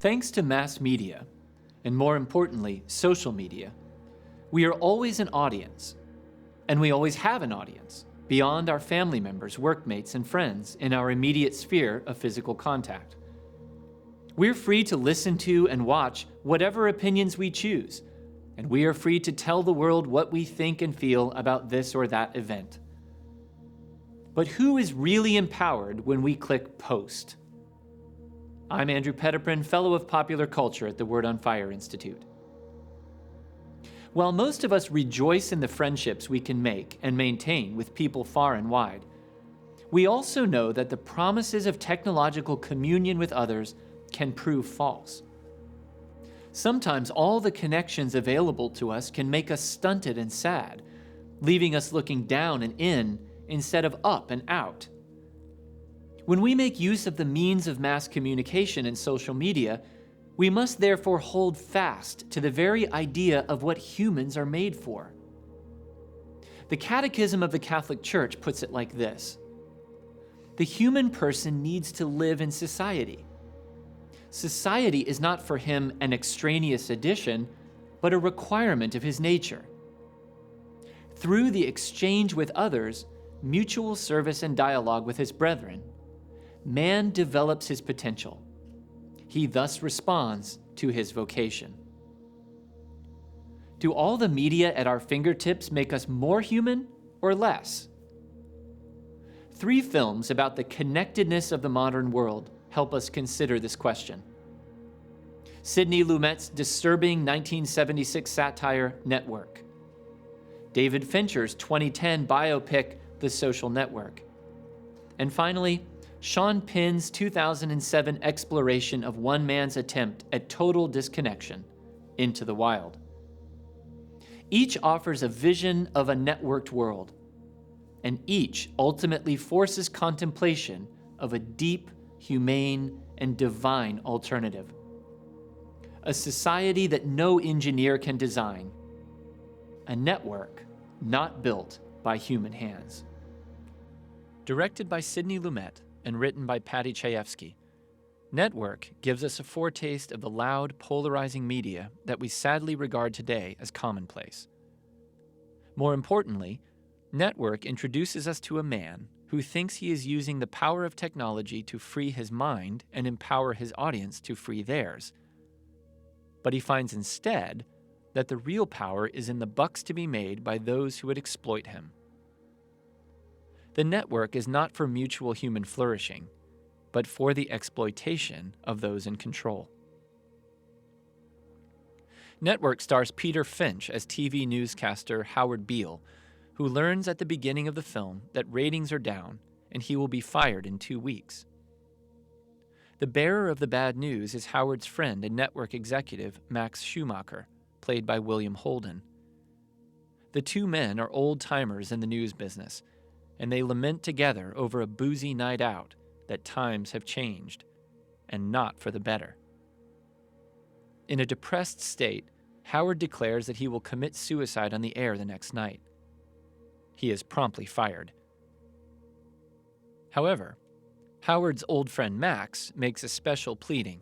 Thanks to mass media, and more importantly, social media, we are always an audience, and we always have an audience, beyond our family members, workmates, and friends in our immediate sphere of physical contact. We're free to listen to and watch whatever opinions we choose, and we are free to tell the world what we think and feel about this or that event. But who is really empowered when we click post? I'm Andrew Petiprin, Fellow of Popular Culture at the Word on Fire Institute. While most of us rejoice in the friendships we can make and maintain with people far and wide, we also know that the promises of technological communion with others can prove false. Sometimes all the connections available to us can make us stunted and sad, leaving us looking down and in instead of up and out. When we make use of the means of mass communication and social media, we must therefore hold fast to the very idea of what humans are made for. The Catechism of the Catholic Church puts it like this: the human person needs to live in society. Society is not for him an extraneous addition, but a requirement of his nature. Through the exchange with others, mutual service and dialogue with his brethren, man develops his potential. He thus responds to his vocation. Do all the media at our fingertips make us more human or less? 3 films about the connectedness of the modern world help us consider this question. Sidney Lumet's disturbing 1976 satire, Network. David Fincher's 2010 biopic, The Social Network. And finally, Sean Penn's 2007 exploration of one man's attempt at total disconnection, Into the Wild. Each offers a vision of a networked world, and each ultimately forces contemplation of a deep, humane, and divine alternative. A society that no engineer can design. A network not built by human hands. Directed by Sidney Lumet and written by Patty Chayefsky, Network gives us a foretaste of the loud, polarizing media that we sadly regard today as commonplace. More importantly, Network introduces us to a man who thinks he is using the power of technology to free his mind and empower his audience to free theirs. But he finds instead that the real power is in the bucks to be made by those who would exploit him. The network is not for mutual human flourishing, but for the exploitation of those in control. Network stars Peter Finch as TV newscaster Howard Beale, who learns at the beginning of the film that ratings are down and he will be fired in 2 weeks. The bearer of the bad news is Howard's friend and network executive Max Schumacher, played by William Holden. The 2 men are old-timers in the news business, and they lament together over a boozy night out that times have changed, and not for the better. In a depressed state, Howard declares that he will commit suicide on the air the next night. He is promptly fired. However, Howard's old friend Max makes a special pleading,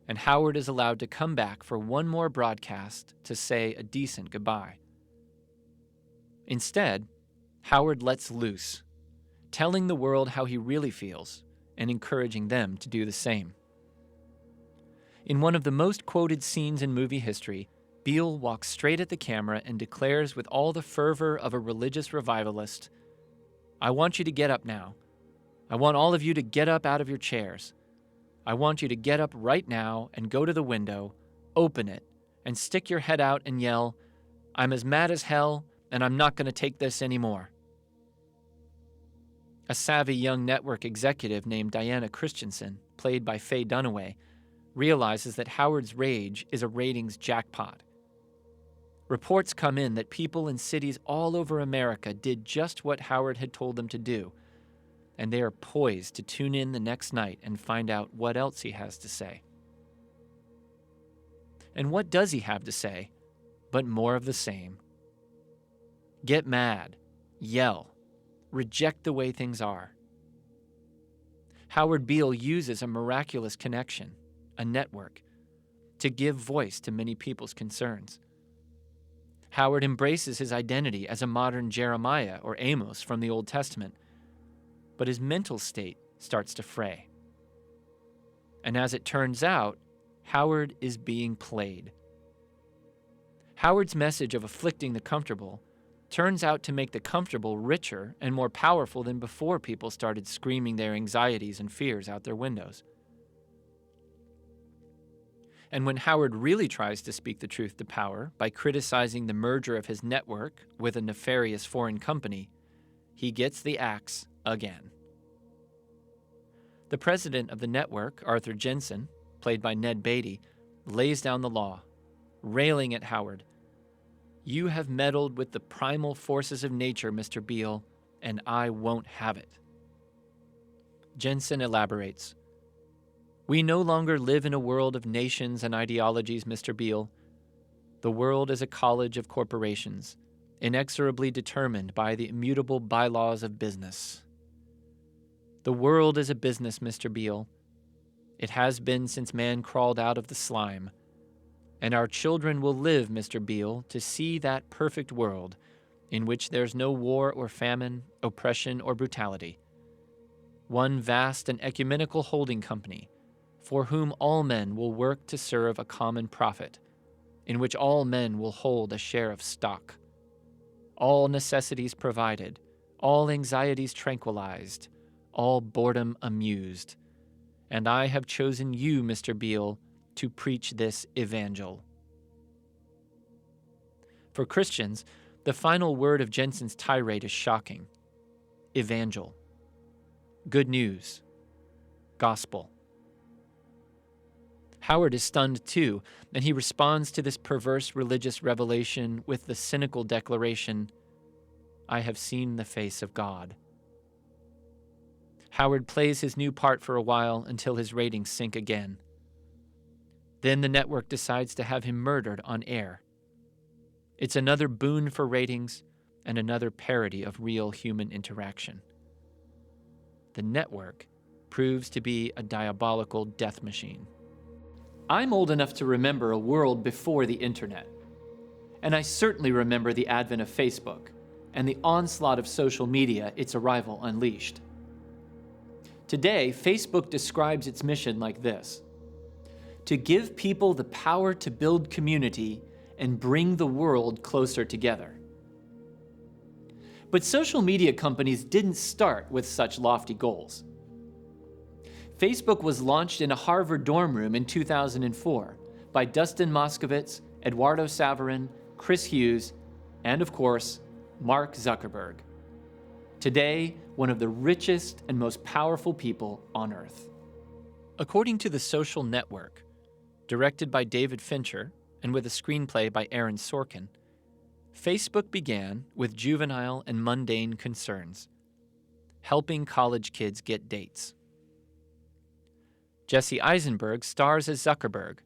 and Howard is allowed to come back for one more broadcast to say a decent goodbye. Instead, Howard lets loose, telling the world how he really feels and encouraging them to do the same. In one of the most quoted scenes in movie history, Beale walks straight at the camera and declares with all the fervor of a religious revivalist, "I want you to get up now. I want all of you to get up out of your chairs. I want you to get up right now and go to the window, open it, and stick your head out and yell, 'I'm as mad as hell, and I'm not going to take this anymore.'" A savvy young network executive named Diana Christensen, played by Faye Dunaway, realizes that Howard's rage is a ratings jackpot. Reports come in that people in cities all over America did just what Howard had told them to do, and they are poised to tune in the next night and find out what else he has to say. And what does he have to say, but more of the same? Get mad, yell, reject the way things are. Howard Beale uses a miraculous connection, a network, to give voice to many people's concerns. Howard embraces his identity as a modern Jeremiah or Amos from the Old Testament, but his mental state starts to fray. And as it turns out, Howard is being played. Howard's message of afflicting the comfortable turns out to make the comfortable richer and more powerful than before people started screaming their anxieties and fears out their windows. And when Howard really tries to speak the truth to power by criticizing the merger of his network with a nefarious foreign company, he gets the axe again. The president of the network, Arthur Jensen, played by Ned Beatty, lays down the law, railing at Howard. "You have meddled with the primal forces of nature, Mr. Beale, and I won't have it." Jensen elaborates. "We no longer live in a world of nations and ideologies, Mr. Beale. The world is a college of corporations, inexorably determined by the immutable bylaws of business. The world is a business, Mr. Beale. It has been since man crawled out of the slime. And our children will live, Mr. Beale, to see that perfect world in which there's no war or famine, oppression or brutality. One vast and ecumenical holding company for whom all men will work to serve a common profit, in which all men will hold a share of stock. All necessities provided, all anxieties tranquilized, all boredom amused. And I have chosen you, Mr. Beale, to preach this evangel." For Christians, the final word of Jensen's tirade is shocking. Evangel. Good news. Gospel. Howard is stunned too, and he responds to this perverse religious revelation with the cynical declaration, "I have seen the face of God." Howard plays his new part for a while until his ratings sink again. Then the network decides to have him murdered on air. It's another boon for ratings and another parody of real human interaction. The network proves to be a diabolical death machine. I'm old enough to remember a world before the internet. And I certainly remember the advent of Facebook and the onslaught of social media its arrival unleashed. Today, Facebook describes its mission like this: to give people the power to build community and bring the world closer together. But social media companies didn't start with such lofty goals. Facebook was launched in a Harvard dorm room in 2004 by Dustin Moskovitz, Eduardo Saverin, Chris Hughes, and of course, Mark Zuckerberg. Today, one of the richest and most powerful people on earth. According to The Social Network, directed by David Fincher and with a screenplay by Aaron Sorkin, Facebook began with juvenile and mundane concerns, helping college kids get dates. Jesse Eisenberg stars as Zuckerberg,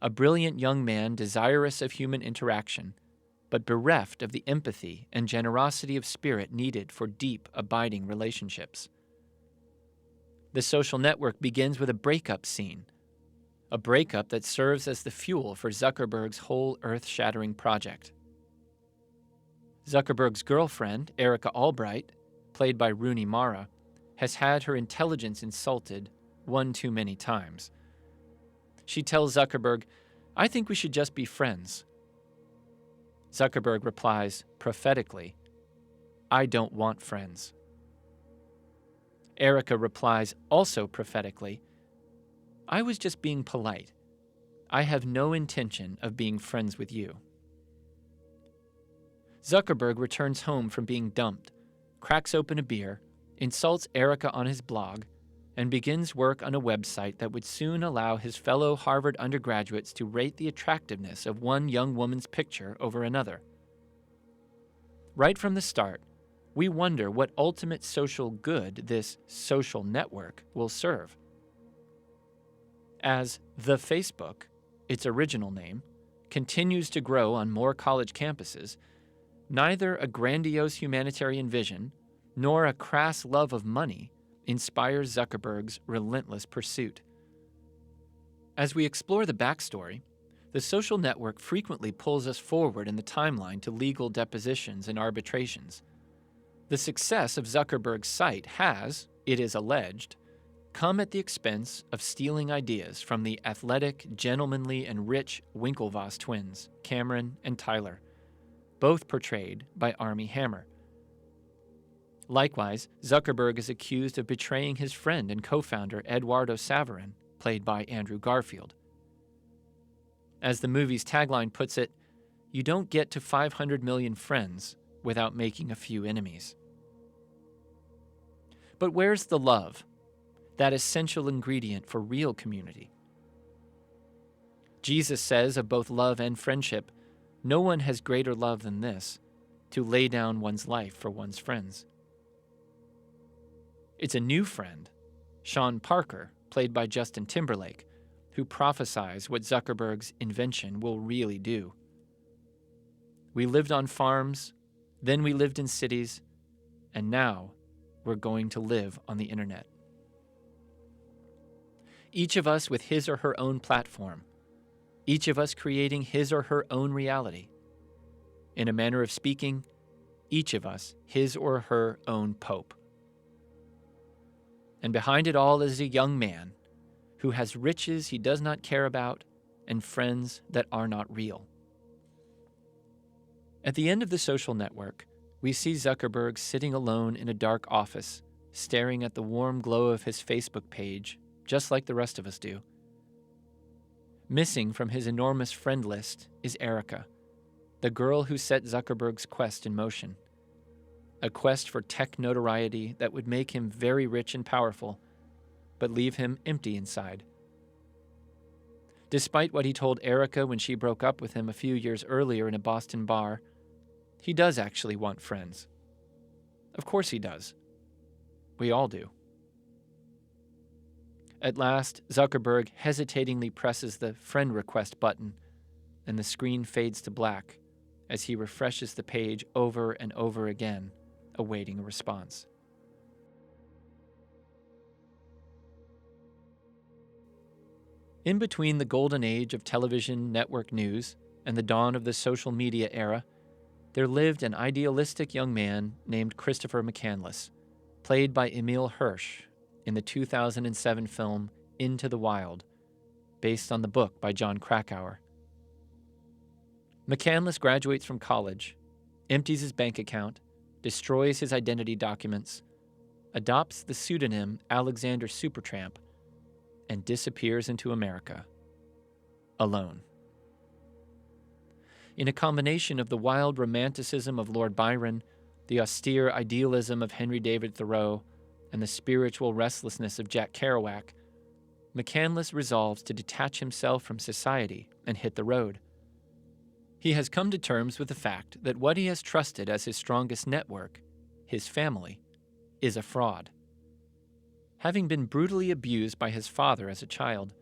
a brilliant young man desirous of human interaction, but bereft of the empathy and generosity of spirit needed for deep, abiding relationships. The Social Network begins with a breakup scene, a breakup that serves as the fuel for Zuckerberg's whole earth-shattering project. Zuckerberg's girlfriend, Erica Albright, played by Rooney Mara, has had her intelligence insulted one too many times. She tells Zuckerberg, "I think we should just be friends." Zuckerberg replies prophetically, "I don't want friends." Erica replies also prophetically, "I was just being polite. I have no intention of being friends with you." Zuckerberg returns home from being dumped, cracks open a beer, insults Erica on his blog, and begins work on a website that would soon allow his fellow Harvard undergraduates to rate the attractiveness of one young woman's picture over another. Right from the start, we wonder what ultimate social good this social network will serve. As the Facebook, its original name, continues to grow on more college campuses, neither a grandiose humanitarian vision nor a crass love of money inspires Zuckerberg's relentless pursuit. As we explore the backstory, The social network frequently pulls us forward in the timeline to legal depositions and arbitrations. The success of Zuckerberg's site has, it is alleged, come at the expense of stealing ideas from the athletic, gentlemanly, and rich Winklevoss twins, Cameron and Tyler, both portrayed by Armie Hammer. Likewise, Zuckerberg is accused of betraying his friend and co-founder Eduardo Saverin, played by Andrew Garfield. As the movie's tagline puts it, you don't get to 500 million friends without making a few enemies. But where's the love, that essential ingredient for real community? Jesus says of both love and friendship, no one has greater love than this, to lay down one's life for one's friends. It's a new friend, Sean Parker, played by Justin Timberlake, who prophesies what Zuckerberg's invention will really do. We lived on farms, then we lived in cities, and now we're going to live on the internet. Each of us with his or her own platform, each of us creating his or her own reality. In a manner of speaking, each of us his or her own pope. And behind it all is a young man who has riches he does not care about and friends that are not real. At the end of the social network, we see Zuckerberg sitting alone in a dark office, staring at the warm glow of his Facebook page, just like the rest of us do. Missing from his enormous friend list is Erica, the girl who set Zuckerberg's quest in motion. A quest for tech notoriety that would make him very rich and powerful, but leave him empty inside. Despite what he told Erica when she broke up with him a few years earlier in a Boston bar, he does actually want friends. Of course he does. We all do. At last, Zuckerberg hesitatingly presses the friend request button, and the screen fades to black as he refreshes the page over and over again, awaiting a response. In between the golden age of television network news and the dawn of the social media era, there lived an idealistic young man named Christopher McCandless, played by Emil Hirsch in the 2007 film Into the Wild, based on the book by John Krakauer. McCandless graduates from college, empties his bank account, destroys his identity documents, adopts the pseudonym Alexander Supertramp, and disappears into America, alone. In a combination of the wild romanticism of Lord Byron, the austere idealism of Henry David Thoreau, and the spiritual restlessness of Jack Kerouac, McCandless resolves to detach himself from society and hit the road. He has come to terms with the fact that what he has trusted as his strongest network, his family, is a fraud. Having been brutally abused by his father as a child,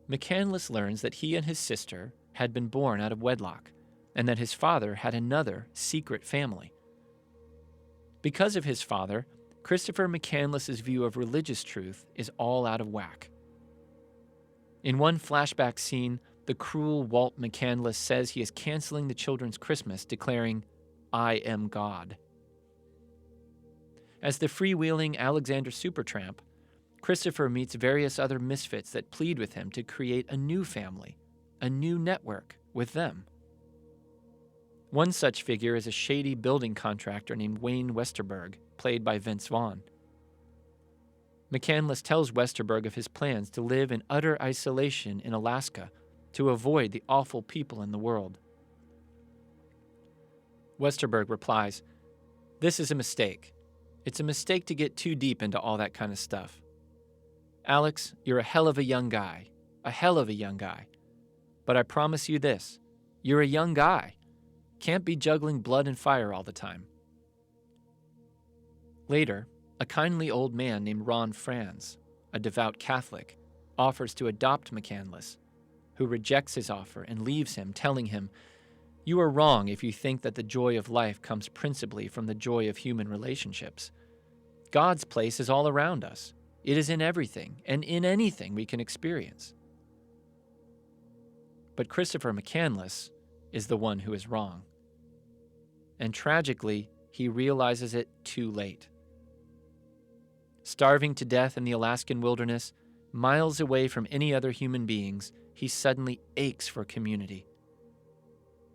McCandless learns that he and his sister had been born out of wedlock, and that his father had another secret family. Because of his father, Christopher McCandless's view of religious truth is all out of whack. In one flashback scene, the cruel Walt McCandless says he is canceling the children's Christmas, declaring, "I am God." As the freewheeling Alexander Supertramp, Christopher meets various other misfits that plead with him to create a new family, a new network with them. One such figure is a shady building contractor named Wayne Westerberg, played by Vince Vaughn. McCandless tells Westerberg of his plans to live in utter isolation in Alaska to avoid the awful people in the world. Westerberg replies, "This is a mistake. It's a mistake to get too deep into all that kind of stuff. Alex, you're a hell of a young guy. But I promise you this, you're a young guy. Can't be juggling blood and fire all the time." Later, a kindly old man named Ron Franz, a devout Catholic, offers to adopt McCandless, who rejects his offer and leaves him, telling him, "You are wrong if you think that the joy of life comes principally from the joy of human relationships. God's place is all around us. It is in everything and in anything we can experience." But Christopher McCandless is the one who is wrong. And tragically, he realizes it too late. Starving to death in the Alaskan wilderness, miles away from any other human beings, he suddenly aches for community.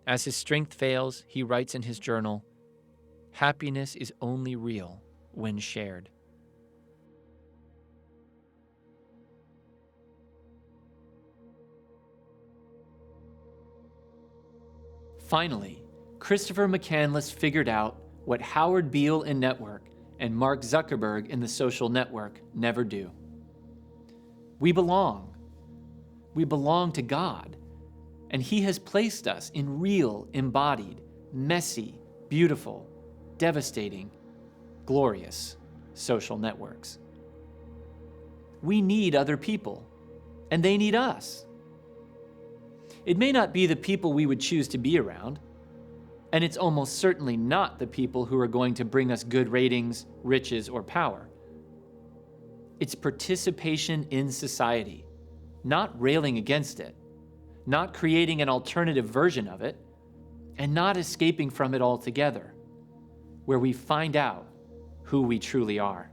As his strength fails, he writes in his journal, "Happiness is only real when shared." Finally, Christopher McCandless figured out what Howard Beale in Network and Mark Zuckerberg in The Social Network never do. We belong. We belong to God, and He has placed us in real, embodied, messy, beautiful, devastating, glorious social networks. We need other people, and they need us. It may not be the people we would choose to be around, and it's almost certainly not the people who are going to bring us good ratings, riches, or power. It's participation in society, not railing against it, not creating an alternative version of it, and not escaping from it altogether, where we find out who we truly are.